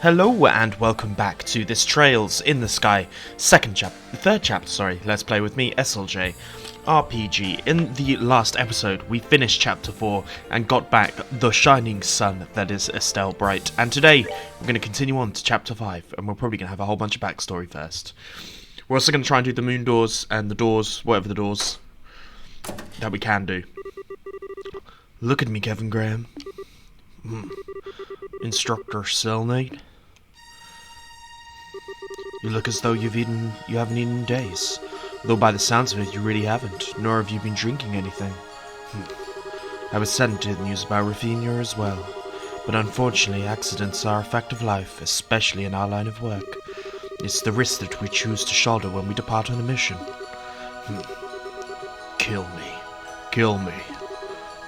Hello and welcome back to this Trails in the Sky third chapter, let's play with me, SLJ RPG. In the last episode, we finished chapter 4 and got back the shining sun that is Estelle Bright. And today, we're going to continue on to chapter 5, and we're probably going to have a whole bunch of backstory first. We're also going to try and do the moon doors and the doors, whatever the doors that we can do. Look at me, Kevin Graham. Instructor Cellmate. You look as though you haven't eaten in days. Though by the sounds of it, you really haven't, nor have you been drinking anything. I was saddened to hear the news about Rafinha as well. But unfortunately, accidents are a fact of life, especially in our line of work. It's the risk that we choose to shoulder when we depart on a mission. Kill me. Kill me.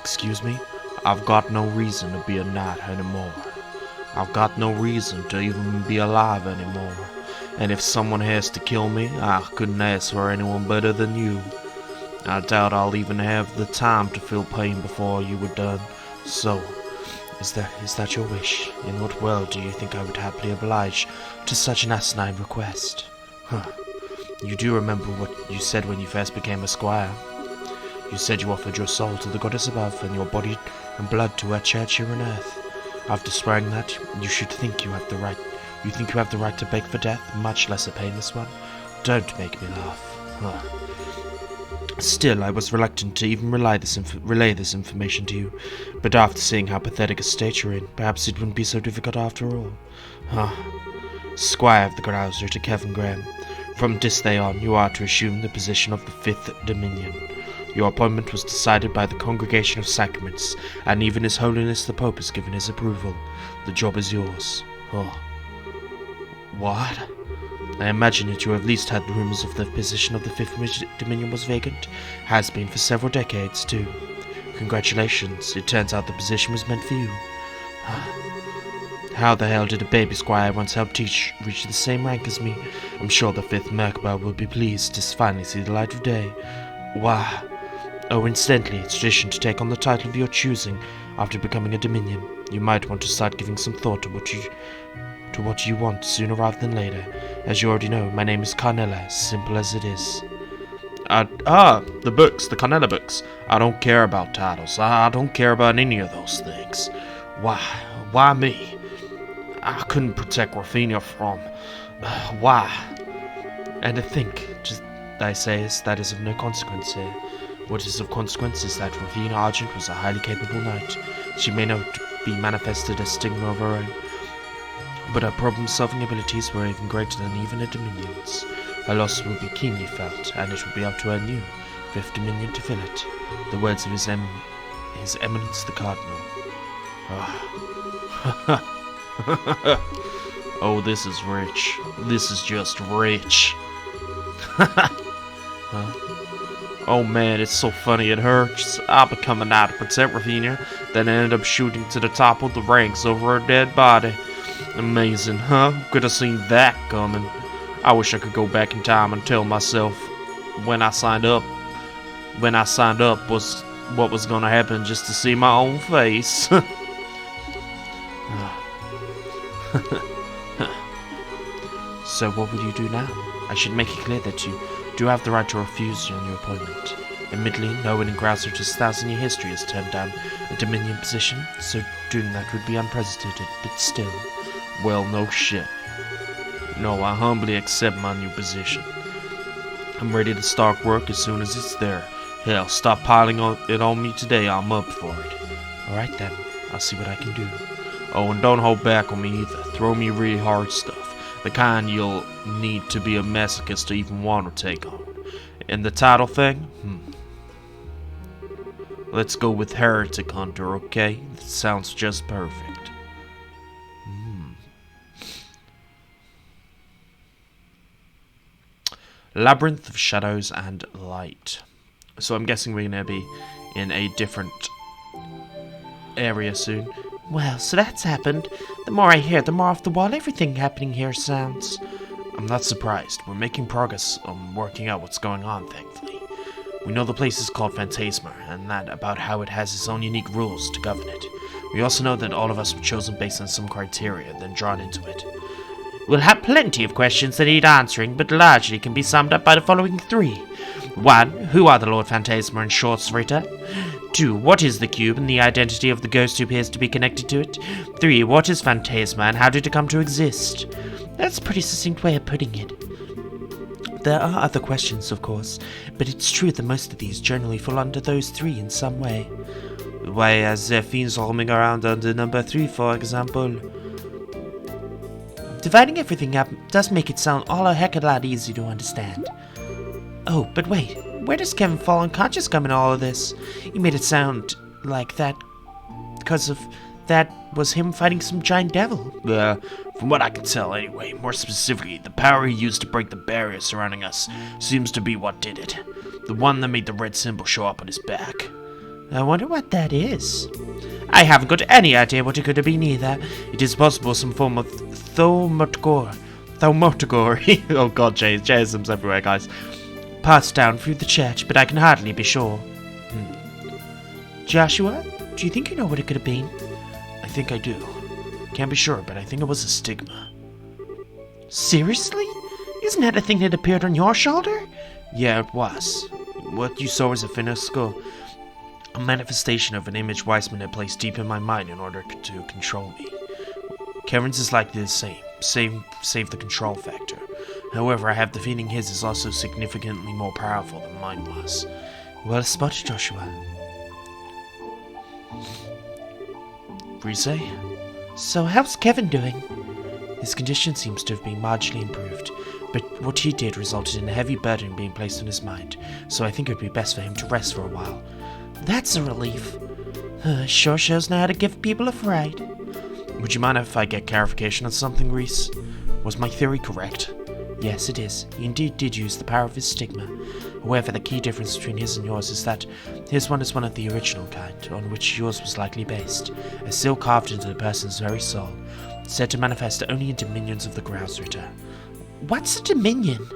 Excuse me? I've got no reason to be a knight anymore. I've got no reason to even be alive anymore. And if someone has to kill me, I couldn't ask for anyone better than you. I doubt I'll even have the time to feel pain before you were done. So, is that your wish? In what world do you think I would happily oblige to such an asinine request? You do remember what you said when you first became a squire. You said you offered your soul to the goddess above and your body and blood to her church here on earth. After swearing that, you should think you have the right. You think you have the right to beg for death, much less a painless one? Don't make me laugh. Still, I was reluctant to even relay this information to you, but after seeing how pathetic a state you're in, perhaps it wouldn't be so difficult after all. Squire of the Grilsritter, Kelvin Graham. From this day on, you are to assume the position of the 5th Dominion. Your appointment was decided by the Congregation of Sacraments, and even His Holiness the Pope has given his approval. The job is yours. What? I imagine that you have at least had rumors of the position of the 5th Dominion was vacant. Has been for several decades, too. Congratulations, it turns out the position was meant for you. How the hell did a baby squire once help teach reach the same rank as me? I'm sure the 5th Merkaba will be pleased to finally see the light of day. Why? Oh, incidentally, it's tradition to take on the title of your choosing after becoming a Dominion. You might want to start giving some thought to what you want sooner rather than later. As you already know, my name is Carnella, simple as it is. The books, the Carnella books. I don't care about titles. I don't care about any of those things. Why me? I couldn't protect Rafinha from... why? And to think, just I say is that is of no consequence here. What is of consequence is that Rafinha Argent was a highly capable knight. She may not be manifested a stigma of her own, but her problem-solving abilities were even greater than even a Dominion's. Her loss will be keenly felt, and it will be up to her new 5th Dominion to fill it. The words of His Eminence the Cardinal. Oh, this is rich. This is just rich. Oh man, it's so funny, it hurts. I become a knight to protect Rafinha, then I end up shooting to the top of the ranks over her dead body. Amazing, huh? Could have seen that coming. I wish I could go back in time and tell myself when I signed up was what was gonna happen just to see my own face. So what will you do now? I should make it clear that you do have the right to refuse on your appointment. Admittedly, no one in Grilsritter's 1,000-year history has turned down a Dominion position, so doing that would be unprecedented, but still. Well, no shit. No, I humbly accept my new position. I'm ready to start work as soon as it's there. Hell, stop piling it on me today, I'm up for it. Alright then, I'll see what I can do. Oh, and don't hold back on me either. Throw me really hard stuff. The kind you'll need to be a masochist to even want to take on. And the title thing? Let's go with Heretic Hunter, okay? That sounds just perfect. Labyrinth of Shadows and Light. So I'm guessing we're going to be in a different area soon. Well, so that's happened. The more I hear, the more off the wall everything happening here sounds. I'm not surprised. We're making progress on working out what's going on, thankfully. We know the place is called Phantasma, and that about how it has its own unique rules to govern it. We also know that all of us were chosen based on some criteria, then drawn into it. We'll have plenty of questions that need answering, but largely can be summed up by the following 3. 1. Who are the Lord Phantasma and Grilsritter? 2. What is the cube and the identity of the ghost who appears to be connected to it? 3. What is Phantasma and how did it come to exist? That's a pretty succinct way of putting it. There are other questions, of course, but it's true that most of these generally fall under those 3 in some way. Why, as there fiends roaming around under number 3, for example. Dividing everything up does make it sound all a heck of a lot easier to understand. Oh, but wait, where does Kevin fall unconscious come in all of this? You made it sound like that because of that was him fighting some giant devil. From what I can tell anyway, more specifically, the power he used to break the barrier surrounding us seems to be what did it. The one that made the red symbol show up on his back. I wonder what that is. I haven't got any idea what it could have been either. It is possible some form of thaumaturgy. Oh god, Jason's everywhere, guys. Passed down through the church, but I can hardly be sure. Joshua, do you think you know what it could have been? I think I do. Can't be sure, but I think it was a stigma. Seriously? Isn't that a thing that appeared on your shoulder? Yeah, it was. What you saw was a finished skull. A manifestation of an image Weissman had placed deep in my mind in order to control me. Kevin's is likely the same, save the control factor. However, I have the feeling his is also significantly more powerful than mine was. Well spotted, Joshua. Brise? So how's Kevin doing? His condition seems to have been marginally improved, but what he did resulted in a heavy burden being placed on his mind, so I think it would be best for him to rest for a while. That's a relief. Sure shows now how to give people a fright. Would you mind if I get clarification on something, Reese? Was my theory correct? Yes, it is. He indeed did use the power of his stigma. However, the key difference between his and yours is that his one is one of the original kind, on which yours was likely based, a seal carved into the person's very soul, said to manifest only in dominions of the Grilsritter. What's a dominion?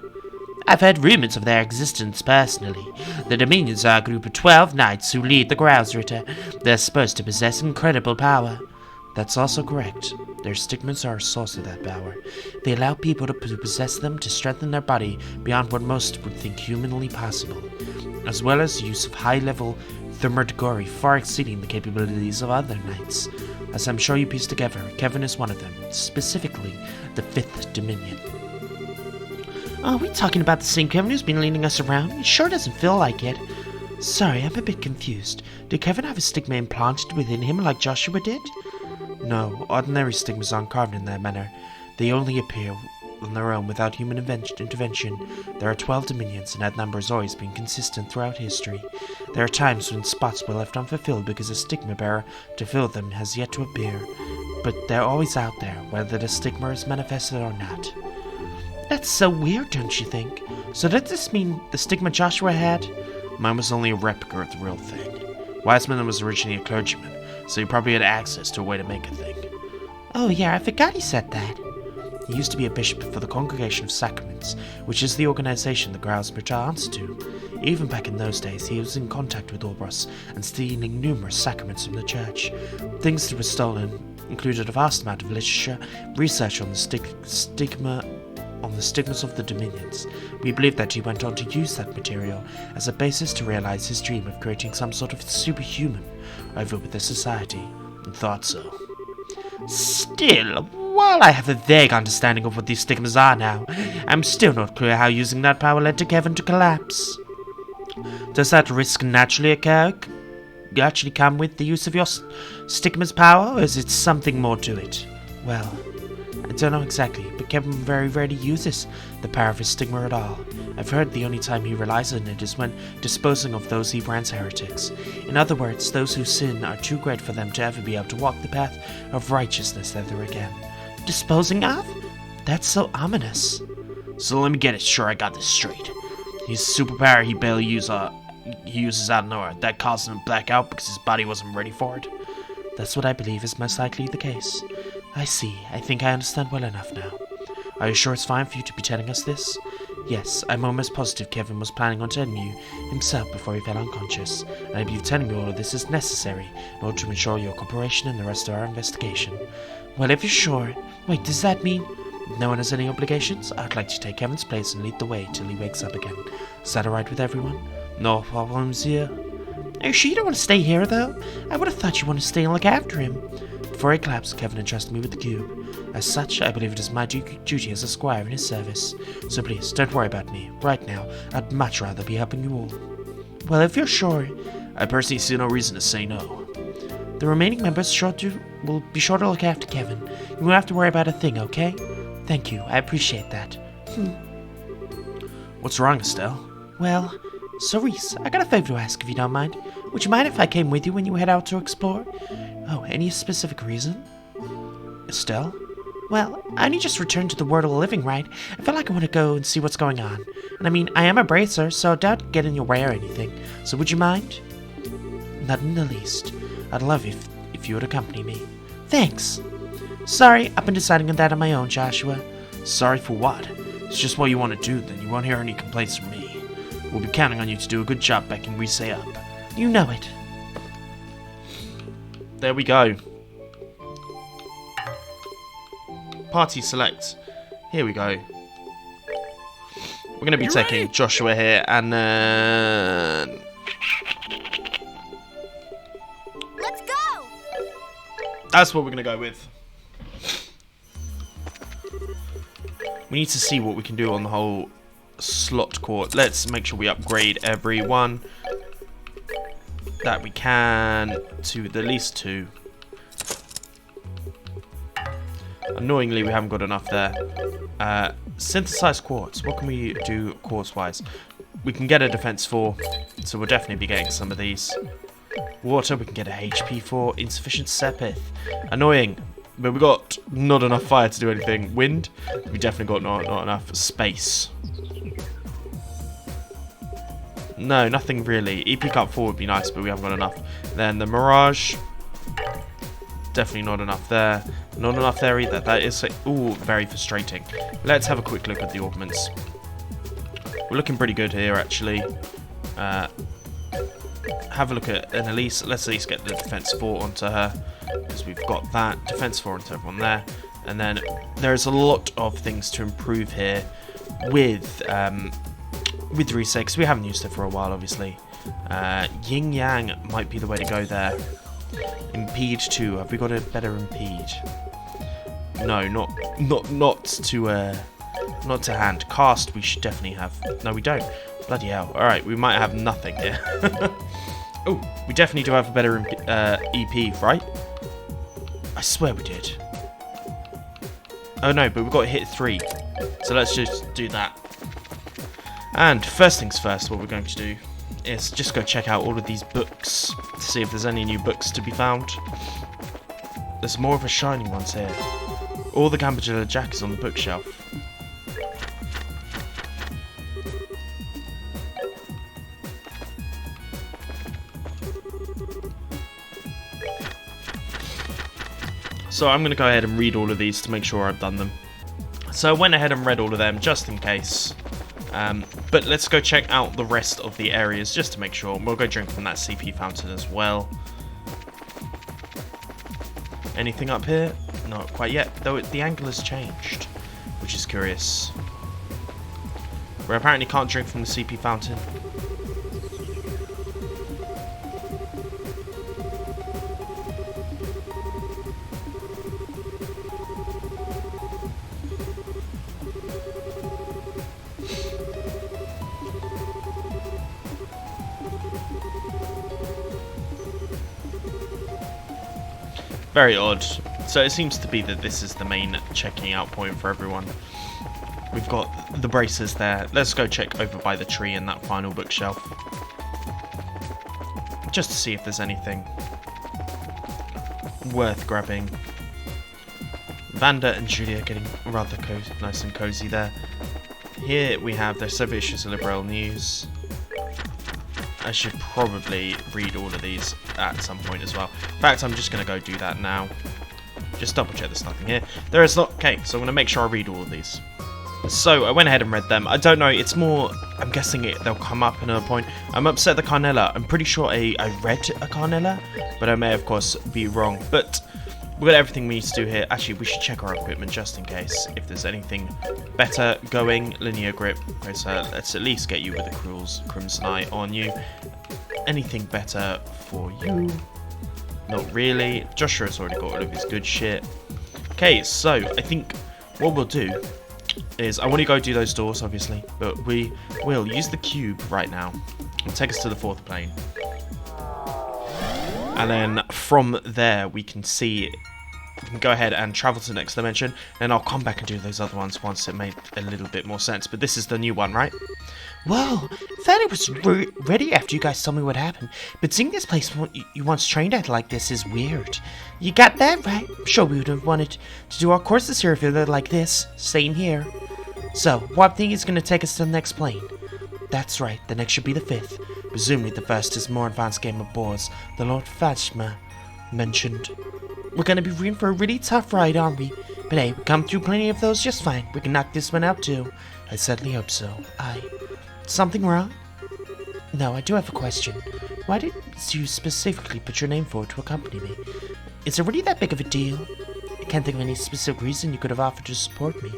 I've heard rumors of their existence personally. The Dominions are a group of 12 knights who lead the Grilsritter. They're supposed to possess incredible power. That's also correct. Their stigmas are a source of that power. They allow people to possess them to strengthen their body beyond what most would think humanly possible, as well as the use of high-level thaumaturgy far exceeding the capabilities of other knights. As I'm sure you pieced together, Kevin is one of them, specifically the 5th Dominion. Are we talking about the same Kevin who's been leading us around? It sure doesn't feel like it. Sorry, I'm a bit confused. Did Kevin have a stigma implanted within him like Joshua did? No, ordinary stigmas aren't carved in that manner. They only appear on their own without human intervention. There are 12 dominions, and that number has always been consistent throughout history. There are times when spots were left unfulfilled because a stigma bearer to fill them has yet to appear, but they're always out there, whether the stigma is manifested or not. That's so weird, don't you think? So does this mean the stigma Joshua had? Mine was only a replica of the real thing. Wiseman was originally a clergyman, so he probably had access to a way to make a thing. Oh yeah, I forgot he said that. He used to be a bishop for the Congregation of Sacraments, which is the organization the Grilsritter answer to. Even back in those days, he was in contact with Orboros and stealing numerous sacraments from the church. Things that were stolen included a vast amount of literature, research on the stigmas of the dominions. We believe that he went on to use that material as a basis to realize his dream of creating some sort of superhuman over with the society, and thought so. Still, while I have a vague understanding of what these stigmas are now, I'm still not clear how using that power led to Kevin to collapse. Does that risk naturally come with the use of your stigma's power, or is it something more to it? Well, I don't know exactly, but Kevin very rarely uses the power of his stigma at all. I've heard the only time he relies on it is when disposing of those he brands heretics. In other words, those whose sin are too great for them to ever be able to walk the path of righteousness ever again. Disposing of? That's so ominous. So let me get it sure I got this straight. His superpower he barely uses out of nowhere. That caused him to black out because his body wasn't ready for it. That's what I believe is most likely the case. I see. I think I understand well enough now. Are you sure it's fine for you to be telling us this? Yes, I'm almost positive Kevin was planning on telling you himself before he fell unconscious, and I believe telling you all of this is necessary in order to ensure your cooperation in the rest of our investigation. Well, if you're sure... Wait, does that mean... No one has any obligations? I'd like to take Kevin's place and lead the way till he wakes up again. Is that alright with everyone? No problems here. Are you sure you don't want to stay here, though? I would have thought you wanted to stay and look after him. Before he collapsed, Kevin entrusted me with the cube. As such, I believe it is my duty as a squire in his service. So please, don't worry about me. Right now, I'd much rather be helping you all. Well, if you're sure... I personally see no reason to say no. The remaining members will be sure to look after Kevin. You won't have to worry about a thing, okay? Thank you, I appreciate that. What's wrong, Estelle? Well, so Reese, I got a favor to ask if you don't mind. Would you mind if I came with you when you head out to explore? Oh, any specific reason? Estelle? Well, I only just returned to the world of the living, right? I feel like I want to go and see what's going on. And I mean, I am a bracer, so I doubt get in your way or anything. So would you mind? Not in the least. I'd love if you would accompany me. Thanks. Sorry, I've been deciding on that on my own, Joshua. Sorry for what? It's just what you want to do, then you won't hear any complaints from me. We'll be counting on you to do a good job backing Reese up. You know it. There we go. Party select. Here we go. We're going to be taking Joshua here, and then... Let's go! That's what we're going to go with. We need to see what we can do on the whole slot court. Let's make sure we upgrade everyone that we can to the least 2. Annoyingly, we haven't got enough there. Synthesized quartz. What can we do quartz-wise? We can get a defense 4, so we'll definitely be getting some of these. Water, we can get a HP 4. Insufficient sepith. Annoying, but we got not enough fire to do anything. Wind, we definitely got not enough space. No, nothing really. EP Cup 4 would be nice, but we haven't got enough. Then the Mirage. Definitely not enough there. Not enough there either. That is, ooh, very frustrating. Let's have a quick look at the augments. We're looking pretty good here, actually. Have a look at an Elise. Let's at least get the defense 4 onto her, because we've got that. Defense 4 onto everyone there. And then there's a lot of things to improve here with Reset, because we haven't used it for a while, obviously. Yin Yang might be the way to go there. Impede 2. Have we got a better impede? No, not to hand. Cast we should definitely have. No, we don't. Bloody hell. Alright, we might have nothing here. Oh, we definitely do have a better EP, right? I swear we did. Oh no, but we've got hit 3. So let's just do that. And first things first, what we're going to do is just go check out all of these books to see if there's any new books to be found. There's more of a shining ones here. All the Gambadilla Jack is on the bookshelf. So I'm going to go ahead and read all of these to make sure I've done them. So I went ahead and read all of them just in case. But let's go check out the rest of the areas just to make sure. We'll go drink from that CP fountain as well. Anything up here? Not quite yet, though the angle has changed, which is curious. We apparently can't drink from the CP fountain. Very odd. So it seems to be that this is the main checking out point for everyone. We've got the braces there. Let's go check over by the tree in that final bookshelf. Just to see if there's anything worth grabbing. Vanda and Julia getting rather nice and cozy there. Here we have the Soviet issues of Liberl News. I should probably read all of these at some point as well. In fact, I'm just going to go do that now. Just double check there's nothing here. There is not. Okay, so I'm going to make sure I read all of these. So I went ahead and read them. I don't know, it's more, I'm guessing they'll come up at another point. I'm upset the Carnella. I'm pretty sure I read a Carnella, but I may of course be wrong. But we've got everything we need to do here. Actually, we should check our equipment just in case. If there's anything better going, linear grip. Okay, so let's at least get you with the Crimson Eye on you. Anything better for you? Not really. Joshua's already got all of his good shit. Okay, so I think what we'll do is, I want to go do those doors, obviously, but we will use the cube right now and take us to the 4th plane. And then from there, we can go ahead and travel to the next dimension, and I'll come back and do those other ones once it made a little bit more sense. But this is the new one, right? Whoa, thought it was ready after you guys told me what happened, but seeing this place you once trained at like this is weird. You got that right. I'm sure we would have wanted to do our courses here if it were like this. Same here. So, what thing is going to take us to the next plane? That's right, the next should be the 5th. Presumably the first is a more advanced game of boards, the Lord Fashma mentioned. We're going to be in for a really tough ride, aren't we? But hey, we come through plenty of those just fine. We can knock this one out too. I certainly hope so. Something wrong? No, I do have a question. Why did you specifically put your name forward to accompany me? Is it really that big of a deal? I can't think of any specific reason you could have offered to support me.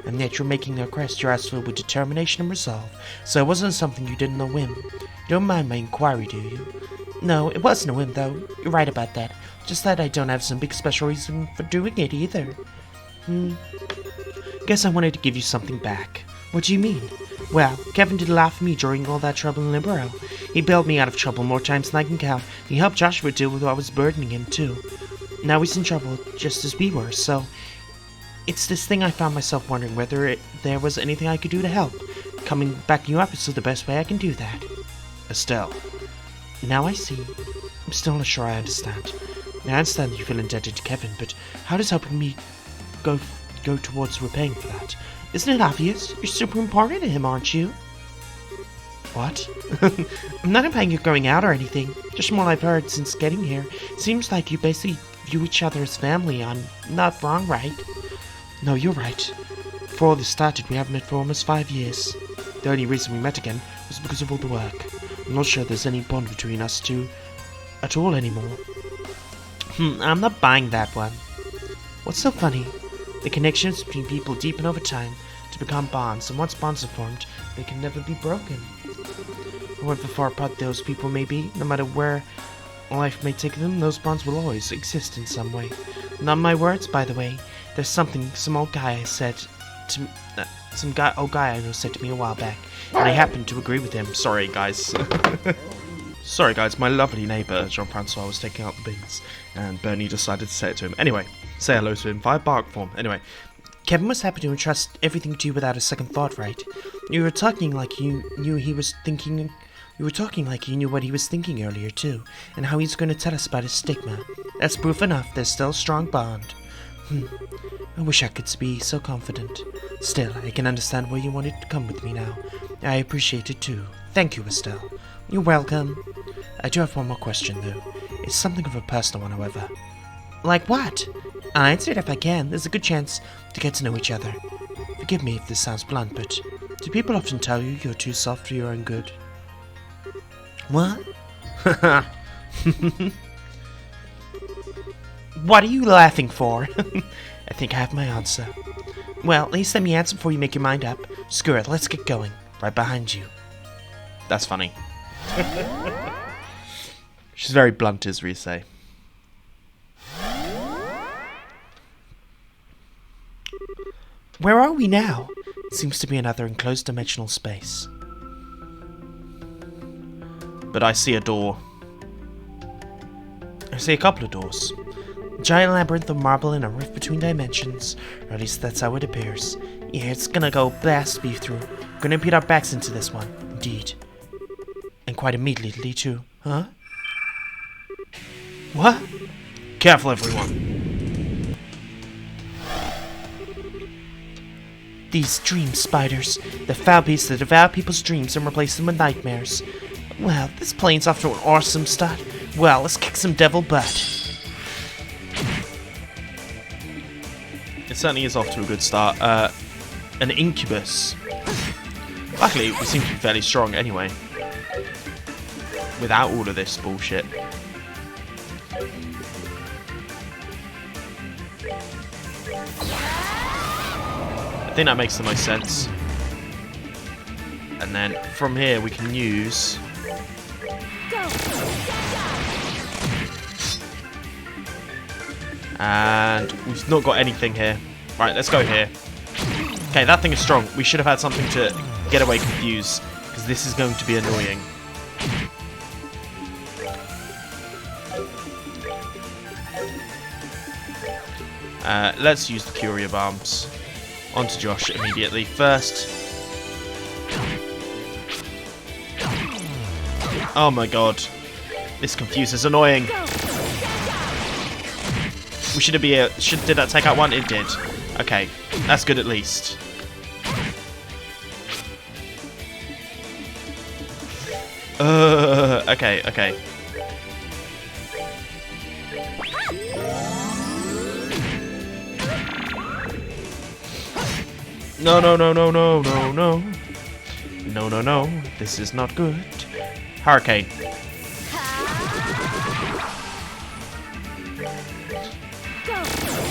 And yet you're making the request you're asked for with determination and resolve, so it wasn't something you did on a whim. You don't mind my inquiry, do you? No, it wasn't a whim, though. You're right about that. Just that I don't have some big special reason for doing it, either. Guess I wanted to give you something back. What do you mean? Well, Kevin did a lot for me during all that trouble in Liberl. He bailed me out of trouble more times than I can count. He helped Joshua deal with what was burdening him, too. Now he's in trouble, just as we were, so... It's this thing I found myself wondering whether there was anything I could do to help. Coming back you up is the best way I can do that. Estelle. Now I see. I'm still not sure I understand. I understand that you feel indebted to Kevin, but how does helping me go towards repaying for that? Isn't it obvious? You're super important to him, aren't you? What? I'm not implying you're going out or anything. Just from what I've heard since getting here, it seems like you basically view each other as family. I'm not wrong, right? No, you're right. Before all this started, we haven't met for almost 5 years. The only reason we met again was because of all the work. I'm not sure there's any bond between us two at all anymore. I'm not buying that one. What's so funny? The connections between people deepen over time to become bonds, and once bonds are formed, they can never be broken. However far apart those people may be, no matter where life may take them, those bonds will always exist in some way. Not my words, by the way. There's something some old guy said to old guy I know said to me a while back, and I happened to agree with him. Sorry, guys. Sorry, guys. My lovely neighbour Jean-Francois was taking out the beans, and Bernie decided to say it to him. Anyway, say hello to him via bark form. Anyway, Kevin was happy to entrust everything to you without a second thought, right? You were talking like you knew he was thinking. You were talking like you knew what he was thinking earlier too, and how he's going to tell us about his stigma. That's proof enough. There's still a strong bond. I wish I could be so confident. Still, I can understand why you wanted to come with me now. I appreciate it too. Thank you, Estelle. You're welcome. I do have one more question, though. It's something of a personal one, however. Like what? I'll answer it if I can. There's a good chance to get to know each other. Forgive me if this sounds blunt, but do people often tell you you're too soft for your own good? What? What are you laughing for? I think I have my answer. Well, at least let me answer before you make your mind up. Screw it, let's get going. Right behind you. That's funny. She's very blunt, as we say. Where are we now? It seems to be another enclosed dimensional space. But I see a door. I see a couple of doors. A giant labyrinth of marble in a rift between dimensions, or at least that's how it appears. Yeah, it's gonna go blast beef through. We're gonna put our backs into this one, indeed. And quite immediately, too. Huh? What? Careful, everyone. These dream spiders. The foul beasts that devour people's dreams and replace them with nightmares. Well, this plane's off to an awesome start. Well, let's kick some devil butt. It certainly is off to a good start. an incubus. Luckily, we seem to be fairly strong anyway. Without all of this bullshit. I think that makes the most sense. And then from here we can use... And we've not got anything here. Right, let's go here. Okay, that thing is strong. We should have had something to get away confused, because this is going to be annoying. Let's use the Curia Bombs. Onto Josh immediately first. Oh my god. This confuse is annoying. We should be did that take out one? It did. Okay, that's good at least. Okay. No. This is not good. Hurricane.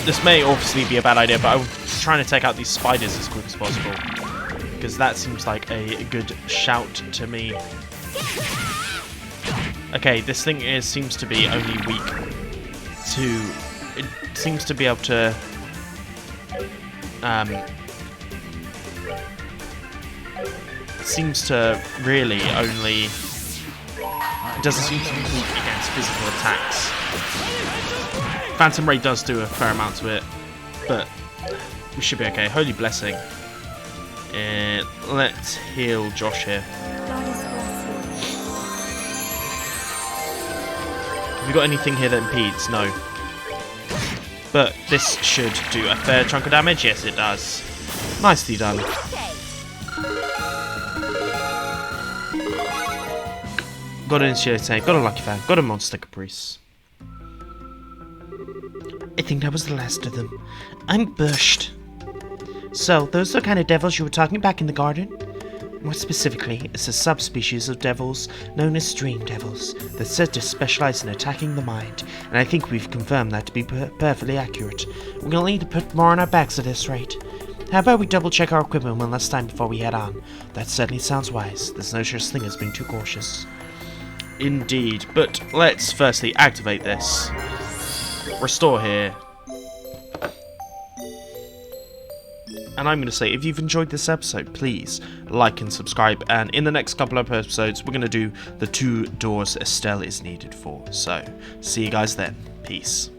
This may obviously be a bad idea, but I'm trying to take out these spiders as quick as possible. Because that seems like a good shout to me. Okay, this thing seems to be only weak to... It seems to be able to... seems to really only... It doesn't seem to be weak against physical attacks. Phantom Ray does do a fair amount to it, but we should be okay. Holy Blessing. Let's heal Josh here. Have we got anything here that impedes? No. But this should do a fair chunk of damage. Yes, it does. Nicely done. Got an Initiate, got a Lucky Fan, got a Monster Caprice. I think that was the last of them. I'm bushed. So, those are the kind of devils you were talking back in the garden? More specifically, it's a subspecies of devils known as dream devils that's said to specialize in attacking the mind, and I think we've confirmed that to be perfectly accurate. We're gonna need to put more on our backs at this rate. How about we double check our equipment one last time before we head on? That certainly sounds wise. There's no such thing as being too cautious. Indeed, but let's firstly activate this. Restore here. And I'm going to say, if you've enjoyed this episode, please like and subscribe. And in the next couple of episodes, we're going to do the 2 doors Estelle is needed for. So, see you guys then. Peace.